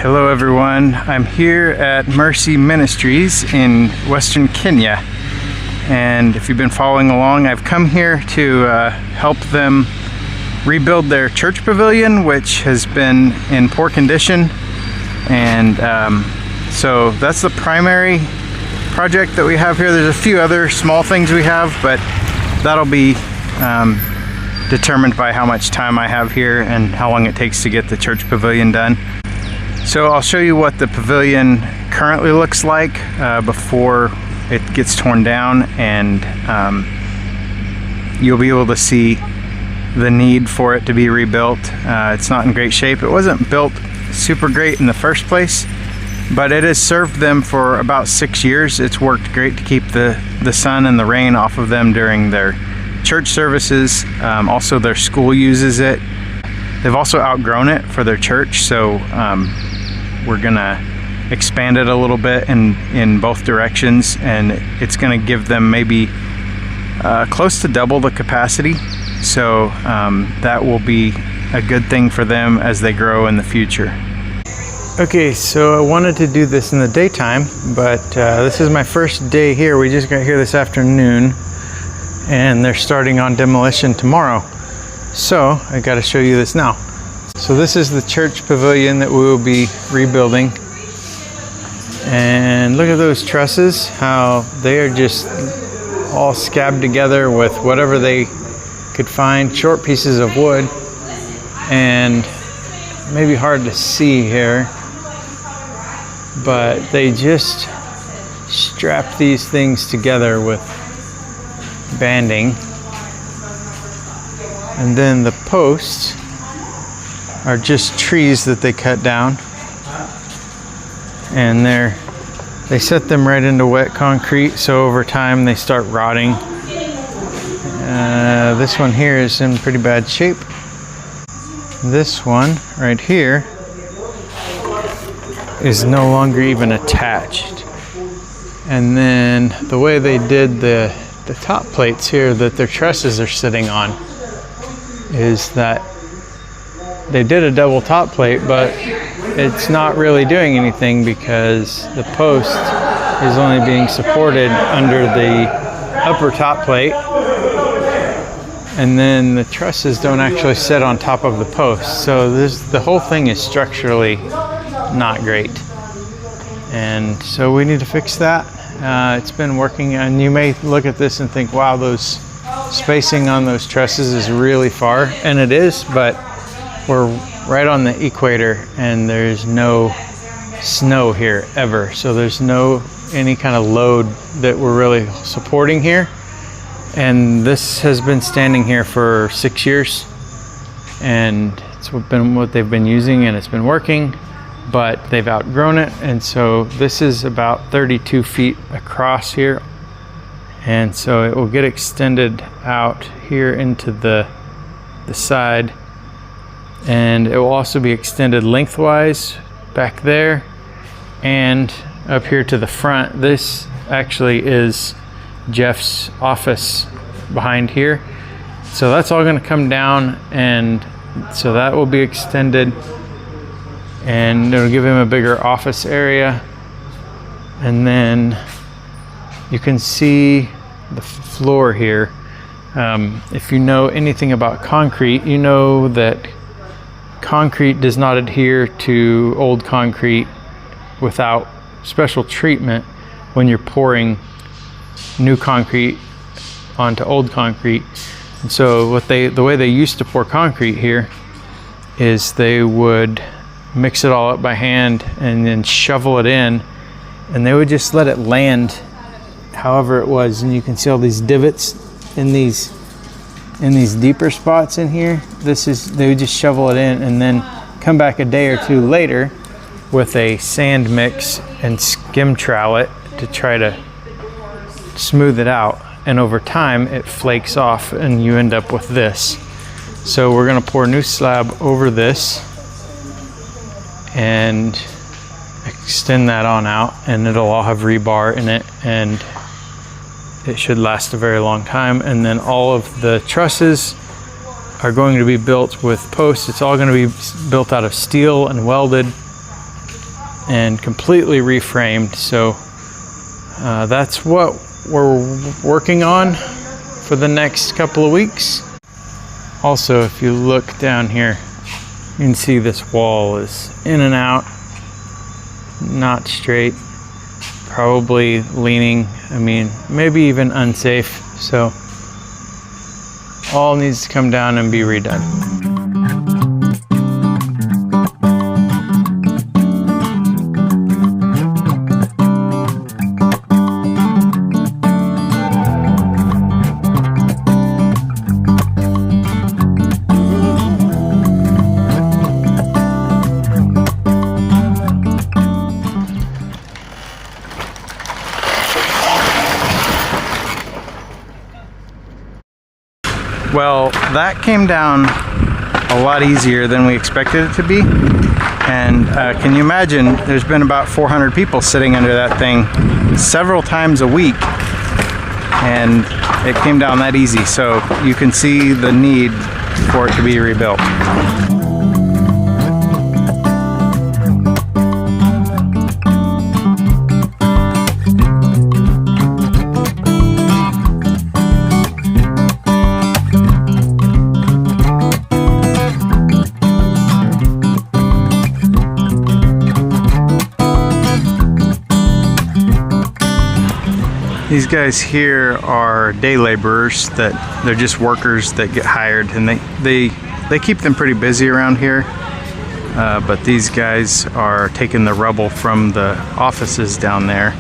Hello everyone, I'm here at Mercy Ministries in Western Kenya, and if you've been following along, I've come here to help them rebuild their church pavilion, which has been in poor condition. And so that's the primary project that we have here. There's a few other small things we have, but that'll be determined by how much time I have here and how long it takes to get the church pavilion done. So I'll show you what the pavilion currently looks like before it gets torn down, and you'll be able to see the need for it to be rebuilt. It's not in great shape. It wasn't built super great in the first place, but it has served them for about 6 years. It's worked great to keep the sun and the rain off of them during their church services. Also, their school uses it. They've also outgrown it for their church, so we're gonna expand it a little bit in both directions, and it's gonna give them maybe close to double the capacity. So that will be a good thing for them as they grow in the future. Okay, so I wanted to do this in the daytime, but this is my first day here. We just got here this afternoon, and they're starting on demolition tomorrow. So I gotta show you this now. So this is the church pavilion that we will be rebuilding. And look at those trusses, how they are just all scabbed together with whatever they could find, short pieces of wood, and maybe hard to see here, but they just strap these things together with banding. And then the posts are just trees that they cut down, and they set them right into wet concrete, so over time they start rotting. This one here is in pretty bad shape. This one right here is no longer even attached. And then the way they did the top plates here that their trusses are sitting on is that they did a double top plate, but it's not really doing anything because the post is only being supported under the upper top plate, and then the trusses don't actually sit on top of the post. So the whole thing is structurally not great, and so we need to fix that. It's been working, and you may look at this and think, wow, those spacing on those trusses is really far, and it is, but we're right on the equator and there's no snow here ever, so there's any kind of load that we're really supporting here. And this has been standing here for 6 years, and it's been what they've been using, and it's been working, but they've outgrown it. And so this is about 32 feet across here, and so it will get extended out here into the side, and it will also be extended lengthwise back there and up here to the front. This actually is Jeff's office behind here, so that's all going to come down, and so that will be extended, and it'll give him a bigger office area. And then you can see the floor here. If you know anything about concrete, you know that concrete does not adhere to old concrete without special treatment when you're pouring new concrete onto old concrete. And so the way they used to pour concrete here is they would mix it all up by hand and then shovel it in, and they would just let it land however it was. And you can see all these divots in these deeper spots in here. They would just shovel it in and then come back a day or two later with a sand mix and skim trowel it to try to smooth it out. And over time it flakes off and you end up with this. So we're going to pour a new slab over this and extend that on out, and it'll all have rebar in it, and it should last a very long time. And then all of the trusses are going to be built with posts. It's all going to be built out of steel and welded and completely reframed. So that's what we're working on for the next couple of weeks. Also, if you look down here, you can see this wall is in and out, not straight, probably leaning, I mean, maybe even unsafe. So all needs to come down and be redone. Well, that came down a lot easier than we expected it to be. And can you imagine, there's been about 400 people sitting under that thing several times a week, and it came down that easy. So you can see the need for it to be rebuilt. These guys here are day laborers, that they're just workers that get hired, and they keep them pretty busy around here. But these guys are taking the rubble from the offices down there.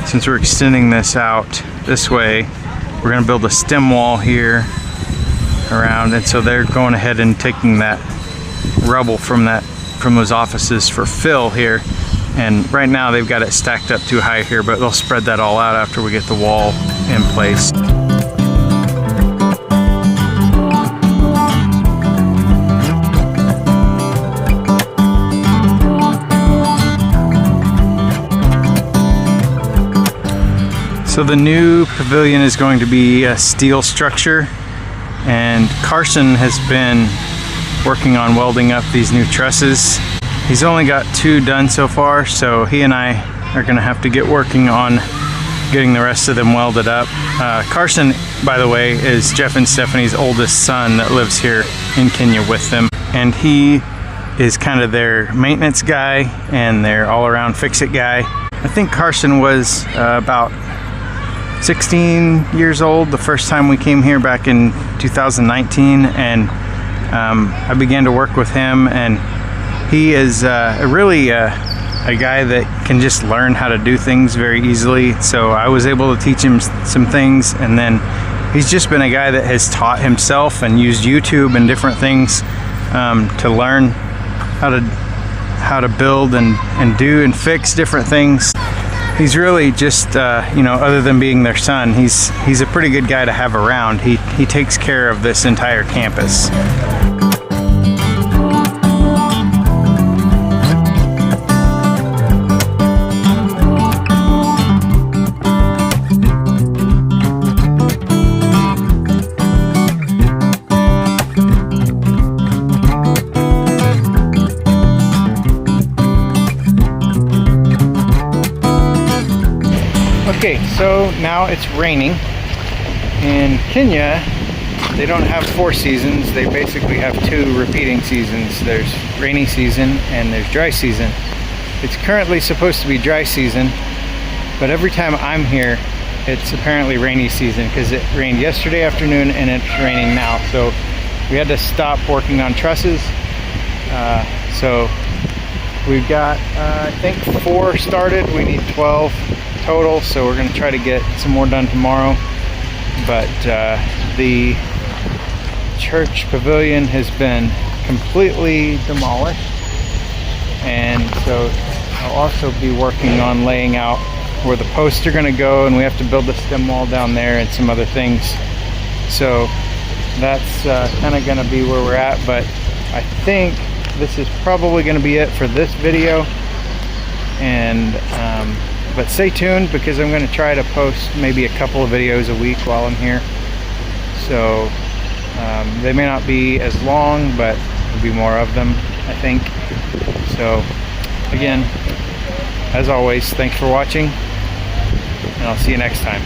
Since we're extending this out this way, we're going to build a stem wall here around, and so they're going ahead and taking that rubble from those offices for fill here. And right now they've got it stacked up too high here, but they'll spread that all out after we get the wall in place. So the new pavilion is going to be a steel structure, and Carson has been working on welding up these new trusses. He's only got 2 done so far, so he and I are gonna have to get working on getting the rest of them welded up. Carson, by the way, is Jeff and Stephanie's oldest son that lives here in Kenya with them. And he is kind of their maintenance guy and their all-around fix-it guy. I think Carson was about 16 years old the first time we came here back in 2019, and I began to work with him, and he is really a guy that can just learn how to do things very easily. So I was able to teach him some things, and then he's just been a guy that has taught himself and used YouTube and different things to learn how to build and do and fix different things. He's really just you know, other than being their son, he's a pretty good guy to have around. He takes care of this entire campus. Okay, so now it's raining. In Kenya, they don't have 4 seasons. They basically have 2 repeating seasons. There's rainy season and there's dry season. It's currently supposed to be dry season, but every time I'm here, it's apparently rainy season, because it rained yesterday afternoon and it's raining now. So we had to stop working on trusses. So we've got, I think 4 started. We need 12 total, so we're going to try to get some more done tomorrow. But the church pavilion has been completely demolished, and so I'll also be working on laying out where the posts are going to go, and we have to build a stem wall down there and some other things. So that's kind of going to be where we're at, but I think this is probably going to be it for this video. And But stay tuned, because I'm going to try to post maybe a couple of videos a week while I'm here. So they may not be as long, but there'll be more of them, I think. So again, as always, thanks for watching, and I'll see you next time.